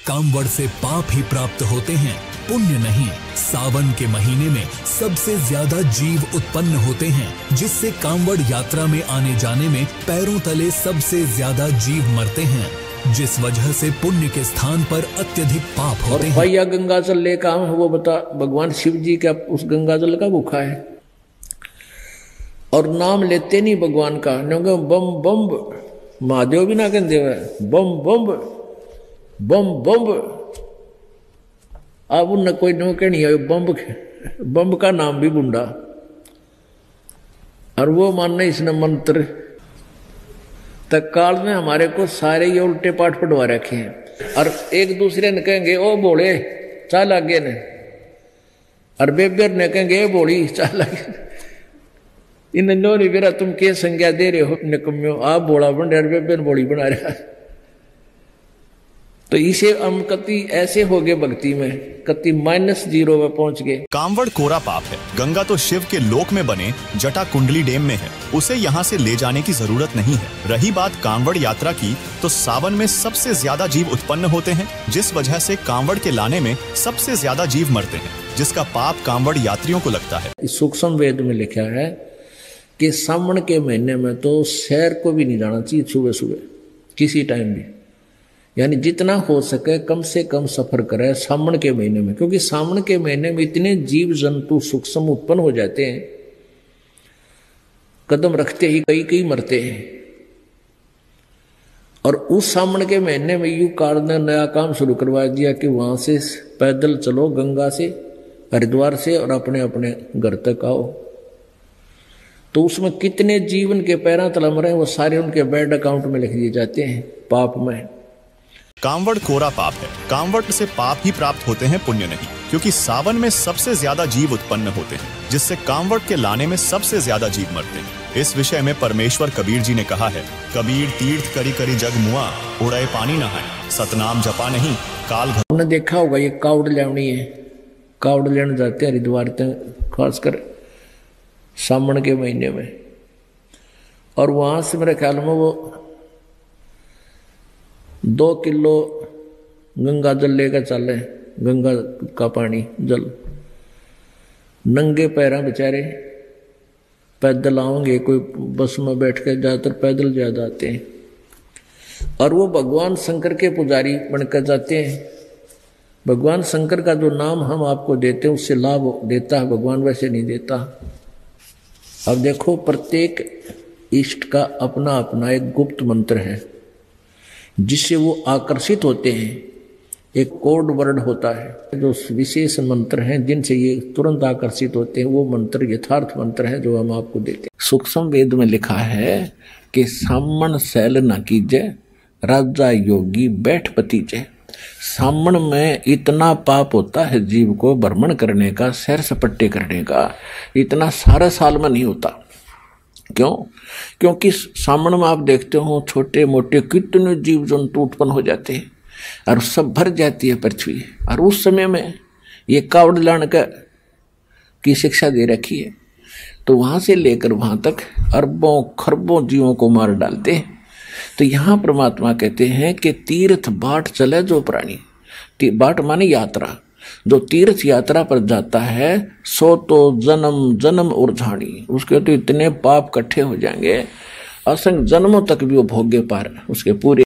कांवड़ से पाप ही प्राप्त होते हैं, पुण्य नहीं। सावन के महीने में सबसे ज्यादा जीव उत्पन्न होते हैं, जिससे कांवड़ यात्रा में आने जाने में पैरों तले सबसे ज्यादा जीव मरते हैं, जिस वजह से पुण्य के स्थान पर अत्यधिक पाप होते हैं। भैया गंगा जल लेकर आऊं, वो बता भगवान शिव जी का उस गंगा जल का भूखा है और नाम लेते नहीं भगवान का। बम बम महादेव भी ना कहते हुए बम बम बम बम। अब उन कोई नो के नहीं है बम का नाम भी बुंडा, और वो मानना इसने मंत्र तत्काल में हमारे को सारे ये उल्टे पाठ पढ़वा रखे हैं। और एक दूसरे ने कहेंगे ओ बोले चाल आगे ने, और बेबर ने कहेंगे ए बोली चाल आगे। इन नहीं बेरा तुम के संज्ञा दे रहे हो निकम्यो, आप बोला बन रहे बेबर बोली बना रहा। तो इसे हम कति ऐसे हो गए भक्ति में, कति -0 में पहुंच गए। कांवड़ कोरा पाप है। गंगा तो शिव के लोक में बने जटा कुंडली डैम में है, उसे यहाँ से ले जाने की जरूरत नहीं है। रही बात कांवड़ यात्रा की, तो सावन में सबसे ज्यादा जीव उत्पन्न होते हैं, जिस वजह से कांवड़ के लाने में सबसे ज्यादा जीव मरते हैं, जिसका पाप कांवड़ यात्रियों को लगता है। सूक्ष्म वेद में लिखा है कि सावन के महीने में तो शहर को भी नहीं जाना चाहिए सुबह सुबह किसी टाइम भी, यानी जितना हो सके कम से कम सफर करे सावन के महीने में, क्योंकि सावन के महीने में इतने जीव जंतु सूक्ष्म उत्पन्न हो जाते हैं, कदम रखते ही कई मरते हैं। और उस सावन के महीने में यू कार ने नया काम शुरू करवा दिया कि वहां से पैदल चलो गंगा से हरिद्वार से और अपने अपने घर तक आओ। तो उसमें कितने जीवन के पैरा तलम रहे वो सारे उनके बैंक अकाउंट में लिख दिए जाते हैं पाप में। कांवड़ कोरा पाप है। कांवड़ से पाप ही प्राप्त होते हैं, पुण्य नहीं, क्योंकि सावन में सबसे ज्यादा जीव उत्पन्न होते हैं, जिससे कांवड़ के लाने में सबसे ज्यादा जीव मरते हैं। इस विषय में परमेश्वर कबीर जी ने कहा है, कबीर तीर्थ करी करी जग मुआ, उड़े पानी नहाए, सतनाम जपा नहीं काल। हमने देखा होगा ये कावड़ लेवनी है, कावड़ लेने जाते हैं हरिद्वार तक, खासकर सावन के महीने में। और वहां से मेरे ख्याल में वो 2 किलो गंगा जल लेकर चले, गंगा का पानी जल, नंगे पैरा बेचारे पैदल आओगे, कोई बस में बैठ कर ज्यादातर पैदल ज्यादा आते हैं। और वो भगवान शंकर के पुजारी बनकर जाते हैं। भगवान शंकर का जो नाम हम आपको देते हैं उससे लाभ देता है भगवान, वैसे नहीं देता। अब देखो प्रत्येक इष्ट का अपना अपना एक गुप्त मंत्र है जिससे वो आकर्षित होते हैं। एक कोड वर्ड होता है जो विशेष मंत्र हैं जिनसे ये तुरंत आकर्षित होते हैं, वो मंत्र यथार्थ मंत्र है जो हम आपको देते हैं। सूक्ष्म वेद में लिखा है कि सामन सैल न कीजे, राजा योगी बैठ पतीजे। सामन में इतना पाप होता है जीव को भ्रमण करने का, सैर सपट्टे करने का, इतना सारा साल में नहीं होता। क्यों? क्योंकि सामने में आप देखते हो छोटे मोटे कितने जीव जंतु उत्पन्न हो जाते हैं और सब भर जाती है पृथ्वी। और उस समय में ये कावड़ लाने की शिक्षा दे रखी है, तो वहां से लेकर वहां तक अरबों खरबों जीवों को मार डालते हैं। तो यहाँ परमात्मा कहते हैं कि तीर्थ बाट चले जो प्राणी, बाट माने यात्रा, जो तीर्थ यात्रा पर जाता है सो तो जन्म जन्म और झाड़ी, उसके तो इतने पाप इकट्ठे हो जाएंगे असंख्य जन्मों तक भी वो भोगे पार उसके पूरे